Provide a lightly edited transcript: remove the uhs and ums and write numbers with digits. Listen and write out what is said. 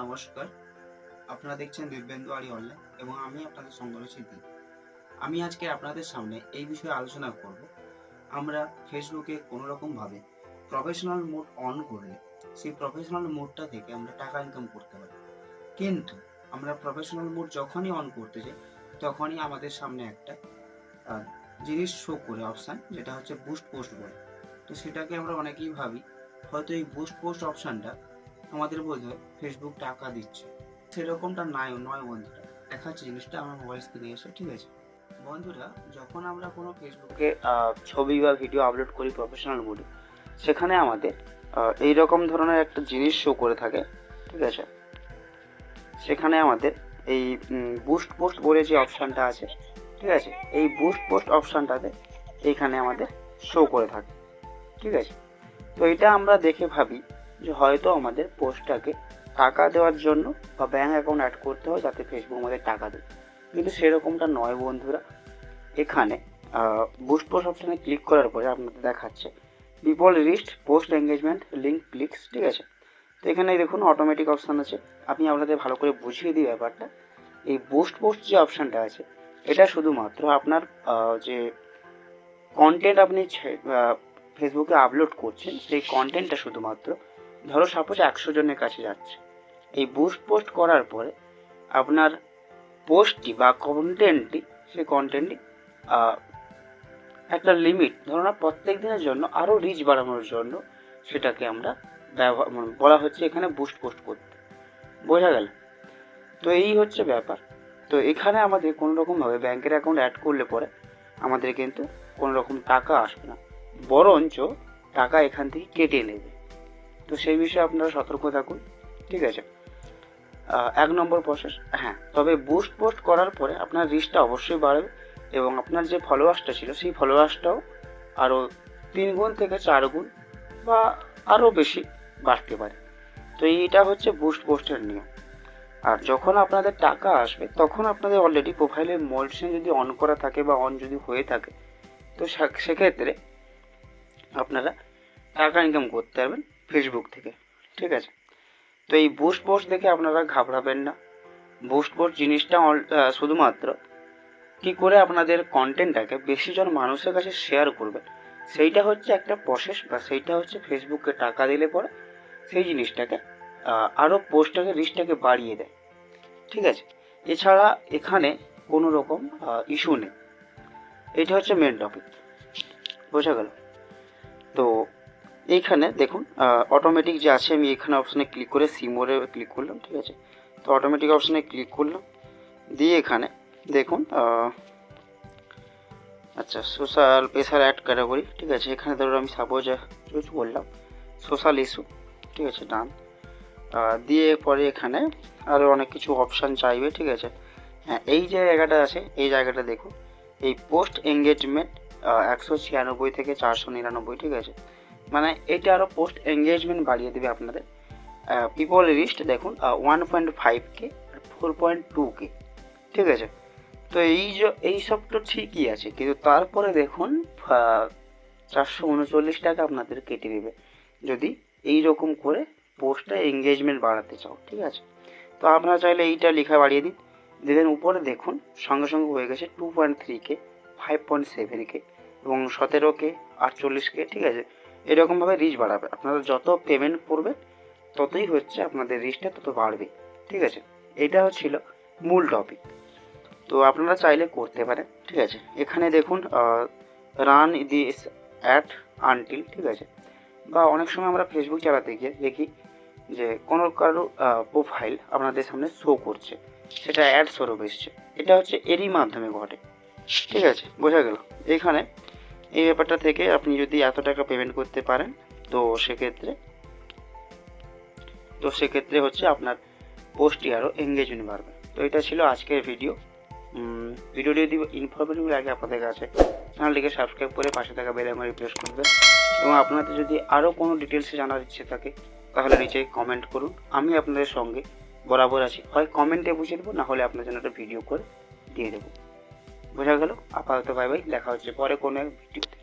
নমস্কার, আপনারা দেখছেন দিব্যেন্দু আড়ি অনলাইন এবং আমি আপনাদের সঙ্গে রয়েছি দীপ। আমি আজকে আপনাদের সামনে এই বিষয়ে আলোচনা করব। আমরা ফেসবুকে কোনো রকমভাবে প্রফেশনাল মোড অন করলে সেই প্রফেশনাল মোডটা থেকে আমরা টাকা ইনকাম করতে পারি, কিন্তু আমরা প্রফেশনাল মোড যখনই অন করতে যাই তখনই আমাদের সামনে একটা জিনিস শো করে অপশান, যেটা হচ্ছে বুস্ট পোস্ট বলে। তো সেটাকে আমরা অনেকেই ভাবি হয়তো এই বুস্ট পোস্ট অপশানটা আমাদের বোধ হয় ফেসবুক টাকা দিচ্ছে, সেরকমটা নয় বন্ধুরা। দেখাচ্ছি জিনিসটা আমার মোবাইল স্ক্রিনে এসে, ঠিক আছে বন্ধুরা। যখন আমরা কোনো ফেসবুকে ছবি বা ভিডিও আপলোড করি প্রফেশনাল মোডে, সেখানে আমাদের এইরকম ধরনের একটা জিনিস শো করে থাকে, ঠিক আছে। সেখানে আমাদের এই বুস্ট পোস্ট বলে যে অপশানটা আছে, ঠিক আছে, এই বুস্ট পোস্ট অপশানটাতে এইখানে আমাদের শো করে থাকে, ঠিক আছে। তো এটা আমরা দেখে ভাবি যে হয়তো আমাদের পোস্টটাকে টাকা দেওয়ার জন্য বা ব্যাঙ্ক অ্যাকাউন্ট অ্যাড করতে হয় যাতে ফেসবুক আমাদের টাকা দেয়, কিন্তু সেরকমটা নয় বন্ধুরা। এখানে বুস্ট পোস্ট অপশানে ক্লিক করার পরে আপনাদের দেখাচ্ছে people reached post engagement link clicks, ঠিক আছে। তো এখানে দেখুন অটোমেটিক অপশান আছে। আমি আপনাদের ভালো করে বুঝিয়ে দিই ব্যাপারটা। এই বুস্ট পোস্ট যে অপশানটা আছে, এটা শুধুমাত্র আপনার যে কন্টেন্ট আপনি ফেসবুকে আপলোড করছেন সেই কন্টেন্টটা শুধুমাত্র ধরো সাপোজ 100 জনের কাছে যাচ্ছে। এই বুস্ট পোস্ট করার পরে আপনার পোস্টটি বা কন্টেন্টটি, সেই কন্টেন্টটি একটা লিমিট, ধরো না প্রত্যেক দিনের জন্য আরও রিচ বাড়ানোর জন্য সেটাকে আমরা বলা হচ্ছে এখানে বুস্ট পোস্ট করতে। বোঝা গেল? তো এই হচ্ছে ব্যাপার। তো এখানে আমাদের কোনো রকমভাবে ব্যাংকের অ্যাকাউন্ট অ্যাড করলে পরে আমাদের কিন্তু কোনো রকম টাকা আসবে না, বরঞ্চ টাকা এখান থেকে কেটে নেবে। তো সেই বিষয়ে আপনারা সতর্ক থাকুন, ঠিক আছে। 1 নম্বর প্রসেস। হ্যাঁ, তবে বুস্ট পোস্ট করার পরে আপনার রিচটা অবশ্যই বাড়বে এবং আপনার যে ফলোয়ার্সটা ছিল সেই ফলোয়ার্সটাও আরও 3 গুণ থেকে 4 গুণ বা আরও বেশি বাড়তে পারে। তো এইটা হচ্ছে বুস্ট পোস্টের নিয়ম। আর যখন আপনাদের টাকা আসবে তখন আপনাদের অলরেডি প্রোফাইলের মোশন যদি অন করা থাকে বা অন যদি হয়ে থাকে, তো সেক্ষেত্রে আপনারা টাকা ইনকাম করতে পারবেন ফেসবুক থেকে, ঠিক আছে। তো এই বুস্ট পোস্ট দেখে আপনারা ঘাবড়াবেন না। বুস্ট পোস্ট জিনিসটা শুধুমাত্র কি করে আপনাদের কন্টেন্টটাকে বেশিজন মানুষের কাছে শেয়ার করবেন, সেইটা হচ্ছে একটা প্রসেস, বা সেইটা হচ্ছে ফেসবুককে টাকা দিলে পরে সেই জিনিসটাকে আরও পোস্টটাকে রিচটাকে বাড়িয়ে দেয়, ঠিক আছে। এছাড়া এখানে কোনো রকম ইস্যু নেই। এটা হচ্ছে মেন টপিক, বোঝা গেল? তো এইখানে দেখুন অটোমেটিক যে আছে, আমি এখানে অপশানে ক্লিক করে সিমোরে ক্লিক করলাম, ঠিক আছে। তো অটোমেটিক অপশানে ক্লিক করলাম, দিয়ে এখানে দেখুন আচ্ছা সোশ্যাল প্রেসার অ্যাড ক্যাটাগরি, ঠিক আছে। এখানে ধরো আমি সাপোজ চুজ করলাম সোশ্যাল ইস্যু, ঠিক আছে, ডান। দিয়ে পরে এখানে আরও অনেক কিছু অপশান চাইবে, ঠিক আছে। হ্যাঁ, এই যে জায়গাটা আছে, এই জায়গাটা দেখুন, এই পোস্ট এঙ্গেজমেন্ট 196 থেকে 499, ঠিক আছে। মানে এটা আরও পোস্ট এঙ্গেজমেন্ট বাড়িয়ে দেবে আপনাদের। পিপল রিস্ট দেখুন 1.5K 4.2K, ঠিক আছে। তো এই সব তো ঠিকই আছে, কিন্তু তারপরে দেখুন 439 টাকা আপনাদের কেটে দেবে যদি এইরকম করে পোস্টটা এঙ্গেজমেন্ট বাড়াতে চাও, ঠিক আছে। তো আপনারা চাইলে এইটা লেখা বাড়িয়ে দিন, দেখবেন উপরে দেখুন সঙ্গে সঙ্গে হয়ে গেছে 2.3K 5.7K এবং 17K 48K, ঠিক আছে। এরকমভাবে রিচ বাড়াবে। আপনারা যত পেমেন্ট করবেন ততই হচ্ছে আপনাদের রিচটা তত বাড়বে, ঠিক আছে। এটা হচ্ছিল মূল টপিক। তো আপনারা চাইলে করতে পারেন, ঠিক আছে। এখানে দেখুন রান দিস অ্যাড আনটিল, ঠিক আছে। বা অনেক সময় আমরা ফেসবুক চালাতে গিয়ে দেখি যে কোনো কারো প্রোফাইল আপনাদের সামনে শো করছে, সেটা অ্যাড স্বরূপ এসছে। এটা হচ্ছে এরই মাধ্যমে ঘটে, ঠিক আছে, বোঝা গেল? এখানে এই ব্যাপারটা থেকে আপনি যদি এত টাকা পেমেন্ট করতে পারেন তো সেক্ষেত্রে হচ্ছে আপনার পোস্টটি আরও এঙ্গেজমেন্ট বাড়বে। তো এটা ছিল আজকের ভিডিওটি যদি ইনফরমেটিভ লাগে আপনাদের কাছে, চ্যানেলটিকে সাবস্ক্রাইব করে পাশে থাকা বেল আইকনে প্রেস করবেন এবং আপনাদের যদি আরও কোনো ডিটেলসে জানার ইচ্ছে থাকে তাহলে নিচে কমেন্ট করুন। আমি আপনাদের সঙ্গে বরাবর আছি, হয় কমেন্টে বুঝিয়ে দেবো, না হলে আপনার জন্য একটা ভিডিও করে দিয়ে দেবো। বোঝা গেল? আপাতত বাই বাই, দেখা হচ্ছে পরে কোনো এক ভিডিওতে।